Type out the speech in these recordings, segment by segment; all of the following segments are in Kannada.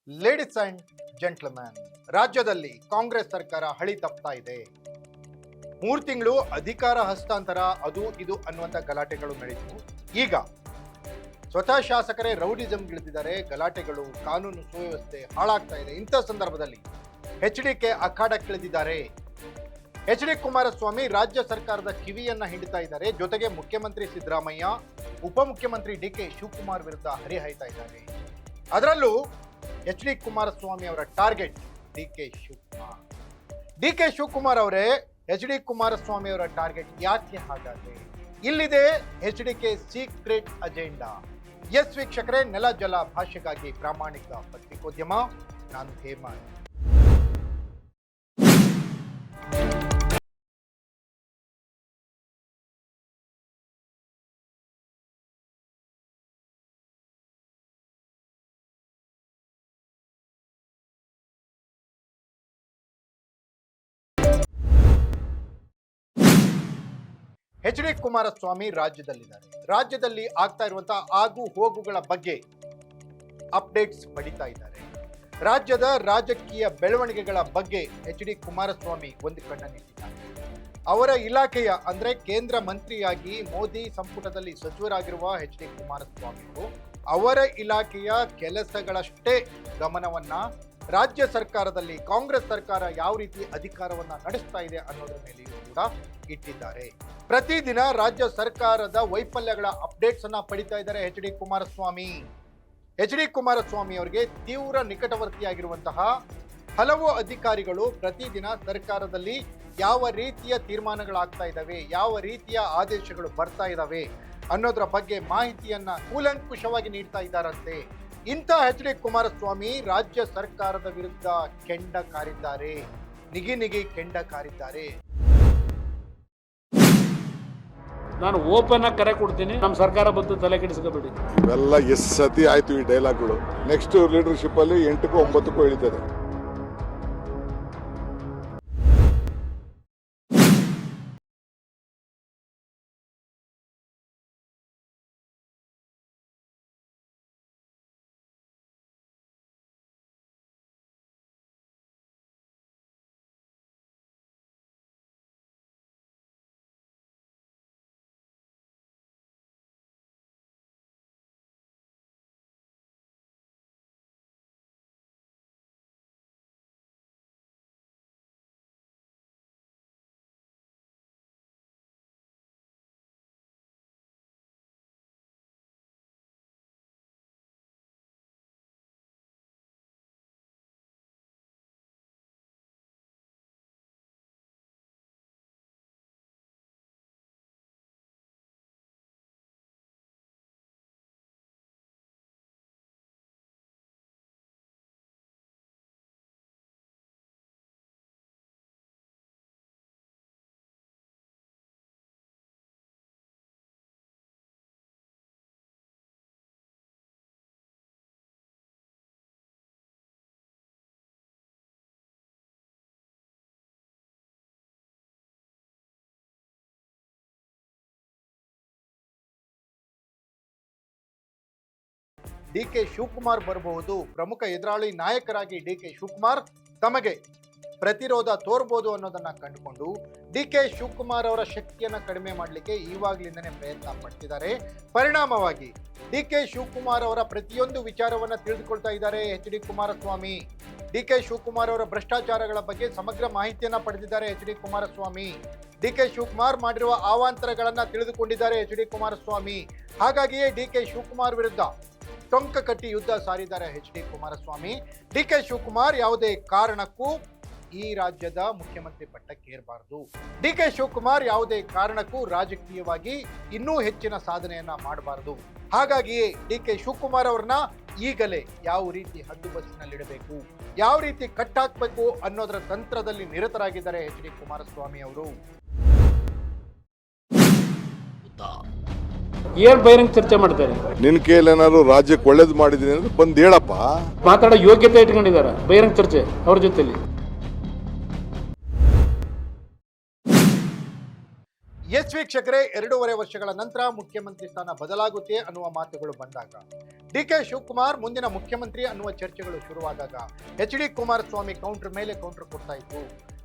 ಲೇಡೀಸ್ ಅಂಡ್ ಜೆಂಟ್ಲ್ಮ್ಯಾನ್, ರಾಜ್ಯದಲ್ಲಿ ಕಾಂಗ್ರೆಸ್ ಸರ್ಕಾರ ಹಳಿ ತಪ್ತಾ ಇದೆ. 3 ತಿಂಗಳು ಅಧಿಕಾರ ಹಸ್ತಾಂತರ ಅದು ಇದು ಅನ್ನುವಂಥ ಗಲಾಟೆಗಳು ನಡೆಯಿತು. ಈಗ ಸ್ವತಃ ಶಾಸಕರೇ ರೌಡಿಸಂಗಿಳಿದಿದ್ದಾರೆ. ಗಲಾಟೆಗಳು, ಕಾನೂನು ಸುವ್ಯವಸ್ಥೆ ಹಾಳಾಗ್ತಾ ಇದೆ. ಇಂಥ ಸಂದರ್ಭದಲ್ಲಿ ಎಚ್ಡಿಕೆ ಅಖಾಡಕ್ಕಿಳಿದಿದ್ದಾರೆ. ಎಚ್.ಡಿ. ಕುಮಾರಸ್ವಾಮಿ ರಾಜ್ಯ ಸರ್ಕಾರದ ಕಿವಿಯನ್ನ ಹಿಂಡ್ತಾ ಇದ್ದಾರೆ. ಜೊತೆಗೆ ಮುಖ್ಯಮಂತ್ರಿ ಸಿದ್ದರಾಮಯ್ಯ, ಉಪಮುಖ್ಯಮಂತ್ರಿ ಡಿ.ಕೆ. ಶಿವಕುಮಾರ್ ವಿರುದ್ಧ ಹರಿಹಾಯ್ತಾ ಇದ್ದಾರೆ. ಅದರಲ್ಲೂ ಎಚ್.ಡಿ. ಕುಮಾರಸ್ವಾಮಿ ಅವರ ಟಾರ್ಗೆಟ್ ಡಿ.ಕೆ. ಶಿವಕುಮಾರ್. ಡಿ.ಕೆ. ಶಿವಕುಮಾರ್ ಅವರೇ ಎಚ್.ಡಿ. ಕುಮಾರಸ್ವಾಮಿ ಅವರ ಟಾರ್ಗೆಟ್. ಯಾಕೆ ಹಾಗಾದ್ರೆ? ಇಲ್ಲಿದೆ ಎಚ್.ಡಿ.ಕೆ ಸೀಕ್ರೆಟ್ ಅಜೆಂಡಾ. ಎಸ್ ವೀಕ್ಷಕರೇ, ನೆಲ ಜಲ ಭಾಷೆಗಾಗಿ ಪ್ರಾಮಾಣಿಕ ಪತ್ರಿಕೋದ್ಯಮ, ನಾನು ಹೇಮಂತ್. ಎಚ್.ಡಿ. ಕುಮಾರಸ್ವಾಮಿ ರಾಜ್ಯದಲ್ಲಿದ್ದಾರೆ. ರಾಜ್ಯದಲ್ಲಿ ಆಗ್ತಾ ಇರುವಂತಹ ಆಗು ಹೋಗುಗಳ ಬಗ್ಗೆ ಅಪ್ಡೇಟ್ಸ್ ಪಡಿತಾ ಇದ್ದಾರೆ. ರಾಜ್ಯದ ರಾಜಕೀಯ ಬೆಳವಣಿಗೆಗಳ ಬಗ್ಗೆ ಎಚ್.ಡಿ. ಕುಮಾರಸ್ವಾಮಿ ಒಂದು ಕಣ್ಣನ್ನಿಟ್ಟಿದ್ದಾರೆ. ಅವರ ಇಲಾಖೆಯ ಅಂದ್ರೆ ಕೇಂದ್ರ ಮಂತ್ರಿಯಾಗಿ ಮೋದಿ ಸಂಪುಟದಲ್ಲಿ ಸಚಿವರಾಗಿರುವ ಎಚ್.ಡಿ. ಕುಮಾರಸ್ವಾಮಿ ಅವರು ಅವರ ಇಲಾಖೆಯ ಕೆಲಸಗಳಷ್ಟೇ ಗಮನವನ್ನ ರಾಜ್ಯ ಸರ್ಕಾರದಲ್ಲಿ ಕಾಂಗ್ರೆಸ್ ಸರ್ಕಾರ ಯಾವ ರೀತಿ ಅಧಿಕಾರವನ್ನ ನಡೆಸ್ತಾ ಇದೆ ಅನ್ನೋದ್ರ ಮೇಲೆಯೂ ಕೂಡ ಇಟ್ಟಿದ್ದಾರೆ. ಪ್ರತಿದಿನ ರಾಜ್ಯ ಸರ್ಕಾರದ ವೈಫಲ್ಯಗಳ ಅಪ್ಡೇಟ್ಸ್ ಅನ್ನ ಪಡಿತಾ ಇದ್ದಾರೆ ಎಚ್.ಡಿ. ಕುಮಾರಸ್ವಾಮಿ. ಎಚ್.ಡಿ. ಕುಮಾರಸ್ವಾಮಿ ಅವರಿಗೆ ತೀವ್ರ ನಿಕಟವರ್ತಿಯಾಗಿರುವಂತಹ ಹಲವು ಅಧಿಕಾರಿಗಳು ಪ್ರತಿದಿನ ಸರ್ಕಾರದಲ್ಲಿ ಯಾವ ರೀತಿಯ ತೀರ್ಮಾನಗಳಾಗ್ತಾ ಇದ್ದಾವೆ, ಯಾವ ರೀತಿಯ ಆದೇಶಗಳು ಬರ್ತಾ ಇದ್ದಾವೆ ಅನ್ನೋದ್ರ ಬಗ್ಗೆ ಮಾಹಿತಿಯನ್ನ ಕೂಲಂಕುಷವಾಗಿ ನೀಡ್ತಾ ಇದ್ದಾರಂತೆ. ಇಂಥ ಎಚ್.ಡಿ. ಕುಮಾರಸ್ವಾಮಿ ರಾಜ್ಯ ಸರ್ಕಾರದ ವಿರುದ್ಧ ಕೆಂಡ ಕಾರಿದ್ದಾರೆ, ನಿಗಿ ಕೆಂಡ ಕಾರಿದ್ದಾರೆ. ನಾನು ಓಪನ್ ಆಗಿ ಕರೆ ಕೊಡ್ತೀನಿ, ನಮ್ಮ ಸರ್ಕಾರ ಬಂದು ತಲೆ ಕೆಡಿಸ್ಕೋಬೇಡಿ. ಇವೆಲ್ಲ ಎಷ್ಟು ಸತಿ ಆಯ್ತು ಈ ಡೈಲಾಗ್ಗಳು. ನೆಕ್ಸ್ಟ್ ಲೀಡರ್ಶಿಪ್ ಅಲ್ಲಿ 8ಕ್ಕೂ 9ಕ್ಕೂ ಇಳಿತದೆ. ಡಿ.ಕೆ. ಶಿವಕುಮಾರ್ ಬರಬಹುದು. ಪ್ರಮುಖ ಎದುರಾಳಿ ನಾಯಕರಾಗಿ ಡಿ.ಕೆ. ಶಿವಕುಮಾರ್ ತಮಗೆ ಪ್ರತಿರೋಧ ತೋರ್ಬೋದು ಅನ್ನೋದನ್ನ ಕಂಡುಕೊಂಡು ಡಿ.ಕೆ. ಶಿವಕುಮಾರ್ ಅವರ ಶಕ್ತಿಯನ್ನ ಕಡಿಮೆ ಮಾಡಲಿಕ್ಕೆ ಈವಾಗಲಿಂದನೇ ಪ್ರಯತ್ನ ಪಡ್ತಿದ್ದಾರೆ. ಪರಿಣಾಮವಾಗಿ ಡಿ.ಕೆ. ಶಿವಕುಮಾರ್ ಅವರ ಪ್ರತಿಯೊಂದು ವಿಚಾರವನ್ನ ತಿಳಿದುಕೊಳ್ತಾ ಇದ್ದಾರೆ ಎಚ್.ಡಿ. ಕುಮಾರಸ್ವಾಮಿ. ಡಿ.ಕೆ. ಶಿವಕುಮಾರ್ ಅವರ ಭ್ರಷ್ಟಾಚಾರಗಳ ಬಗ್ಗೆ ಸಮಗ್ರ ಮಾಹಿತಿಯನ್ನ ಪಡೆದಿದ್ದಾರೆ ಎಚ್.ಡಿ. ಕುಮಾರಸ್ವಾಮಿ. ಡಿ.ಕೆ. ಶಿವಕುಮಾರ್ ಮಾಡಿರುವ ಅವಾಂತರಗಳನ್ನ ತಿಳಿದುಕೊಂಡಿದ್ದಾರೆ ಎಚ್.ಡಿ. ಕುಮಾರಸ್ವಾಮಿ. ಹಾಗಾಗಿಯೇ ಡಿ.ಕೆ. ಶಿವಕುಮಾರ್ ವಿರುದ್ಧ ಟೊಂಕ ಕಟ್ಟಿ ಯುದ್ಧ ಸಾರಿದ್ದಾರೆ ಎಚ್.ಡಿ. ಕುಮಾರಸ್ವಾಮಿ. ಡಿ.ಕೆ. ಶಿವಕುಮಾರ್ ಯಾವುದೇ ಕಾರಣಕ್ಕೂ ಈ ರಾಜ್ಯದ ಮುಖ್ಯಮಂತ್ರಿ ಪಟ್ಟಕ್ಕೆ ಏರಬಾರದು. ಡಿ.ಕೆ. ಶಿವಕುಮಾರ್ ಯಾವುದೇ ಕಾರಣಕ್ಕೂ ರಾಜಕೀಯವಾಗಿ ಇನ್ನೂ ಹೆಚ್ಚಿನ ಸಾಧನೆಯನ್ನ ಮಾಡಬಾರದು. ಹಾಗಾಗಿಯೇ ಡಿ.ಕೆ. ಶಿವಕುಮಾರ್ ಅವ್ರನ್ನ ಈಗಲೇ ಯಾವ ರೀತಿ ಹದ್ದುಬಸ್ಸಿನಲ್ಲಿಡಬೇಕು, ಯಾವ ರೀತಿ ಕಟ್ಟಾಕ್ಬೇಕು ಅನ್ನೋದರ ತಂತ್ರದಲ್ಲಿ ನಿರತರಾಗಿದ್ದಾರೆ ಎಚ್.ಡಿ. ಕುಮಾರಸ್ವಾಮಿ ಅವರು. ಏನ್ ಬಹಿರಂಗ ಚರ್ಚೆ ಮಾಡ್ತಾರೆ? ನಿನ್ ಕೈಯಲ್ಲಿ ಏನಾದ್ರು ರಾಜ್ಯಕ್ಕೆ ಒಳ್ಳೇದು ಮಾಡಿದೀನಿ ಅಂದ್ರೆ ಬಂದ್ ಹೇಳಪ್ಪ. ಮಾತಾಡೋ ಯೋಗ್ಯತೆ ಇಟ್ಕೊಂಡಿದ್ದಾರೆ ಬಹಿರಂಗ ಚರ್ಚೆ ಅವ್ರ ಜೊತೆಲಿ. ಎಸ್ ವೀಕ್ಷಕರೇ, 2.5 ವರ್ಷಗಳ ನಂತರ ಮುಖ್ಯಮಂತ್ರಿ ಸ್ಥಾನ ಬದಲಾಗುತ್ತೆ ಅನ್ನುವ ಮಾತುಗಳು ಬಂದಾಗ, ಡಿಕೆ ಶಿವಕುಮಾರ್ ಮುಂದಿನ ಮುಖ್ಯಮಂತ್ರಿ ಅನ್ನುವ ಚರ್ಚೆಗಳು ಶುರುವಾದಾಗ ಎಚ್.ಡಿ. ಕುಮಾರಸ್ವಾಮಿ ಕೌಂಟರ್ ಮೇಲೆ ಕೌಂಟರ್ ಕೊಡ್ತಾ ಇದ್ರು.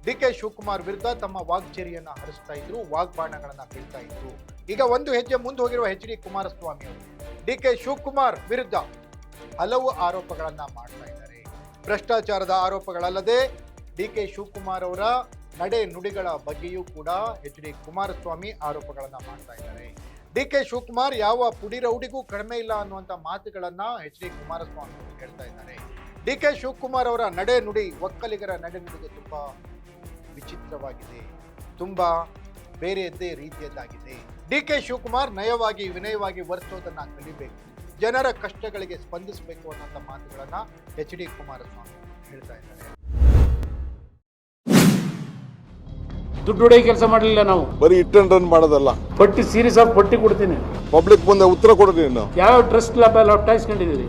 ಡಿಕೆ ಶಿವಕುಮಾರ್ ವಿರುದ್ಧ ತಮ್ಮ ವಾಗ್ಚರಿಯನ್ನ ಹರಿಸ್ತಾ ಇದ್ರು, ವಾಗ್ಬಾಣಗಳನ್ನ ಬೀಳ್ತಾ ಇದ್ರು. ಈಗ ಒಂದು ಹೆಜ್ಜೆ ಮುಂದೆ ಹೋಗಿರುವ ಎಚ್.ಡಿ. ಕುಮಾರಸ್ವಾಮಿ ಅವರು ಡಿಕೆ ಶಿವಕುಮಾರ್ ವಿರುದ್ಧ ಹಲವು ಆರೋಪಗಳನ್ನ ಮಾಡ್ತಾ ಇದ್ದಾರೆ. ಭ್ರಷ್ಟಾಚಾರದ ಆರೋಪಗಳಲ್ಲದೆ ಡಿಕೆ ಶಿವಕುಮಾರ್ ಅವರ ನಡೆ ನುಡಿಗಳ ಬಗ್ಗೆಯೂ ಕೂಡ ಎಚ್.ಡಿ. ಕುಮಾರಸ್ವಾಮಿ ಆರೋಪಗಳನ್ನ ಮಾಡ್ತಾ ಇದ್ದಾರೆ. ಡಿಕೆ ಶಿವಕುಮಾರ್ ಯಾವ ಪುಡಿ ರೌಡಿಗೂ ಕಡಿಮೆ ಇಲ್ಲ ಅನ್ನುವಂಥ ಮಾತುಗಳನ್ನ ಎಚ್.ಡಿ. ಕುಮಾರಸ್ವಾಮಿ ಅವರು ಹೇಳ್ತಾ ಇದ್ದಾರೆ. ಡಿಕೆ ಶಿವಕುಮಾರ್ ಅವರ ನಡೆ ನುಡಿ ಒಕ್ಕಲಿಗರ ನಡೆ ನುಡಿಗೆ ತುಂಬಾ ವಿಚಿತ್ರವಾಗಿದೆ, ತುಂಬಾ ಬೇರೆಯದ್ದೇ ರೀತಿಯದ್ದಾಗಿದೆ. ಡಿಕೆ ಶಿವಕುಮಾರ್ ನಯವಾಗಿ ವಿನಯವಾಗಿ ವರ್ತಿಸೋದನ್ನ ಕಲಿಬೇಕು, ಜನರ ಕಷ್ಟಗಳಿಗೆ ಸ್ಪಂದಿಸಬೇಕು ಅನ್ನೋಂಥ ಮಾತುಗಳನ್ನ ಎಚ್.ಡಿ. ಕುಮಾರಸ್ವಾಮಿ ಹೇಳ್ತಾ ಇದ್ದಾರೆ. ದುಡ್ಡು ಹೊಡೆಯ ಕೆಲಸ ಮಾಡಲಿಲ್ಲ ನಾವು, ಬರೀ ಹಿಟ್ ಅಂಡ್ ರನ್ ಮಾಡೋದಲ್ಲ, ಪಟ್ಟಿ ಸೀರೀಸ್ ಆಫ್ ಪಟ್ಟಿ ಕೊಡ್ತೀನಿ. ಪಬ್ಲಿಕ್ ಮುಂದೆ ಉತ್ತರ ಕೊಡ್ರಿ. ಯಾವ ಟ್ರಸ್ಟ್ ಲ್ಯಾಬ್ ಎಲ್ಲ ಒಟ್ಟಾಯಿಸ್ಕೊಂಡಿದ್ದೀರಿ?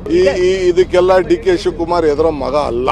ಇದಕ್ಕೆಲ್ಲ ಡಿ ಕೆ ಶಿವಕುಮಾರ್ ಎದುರೋ ಮಗ ಅಲ್ಲ.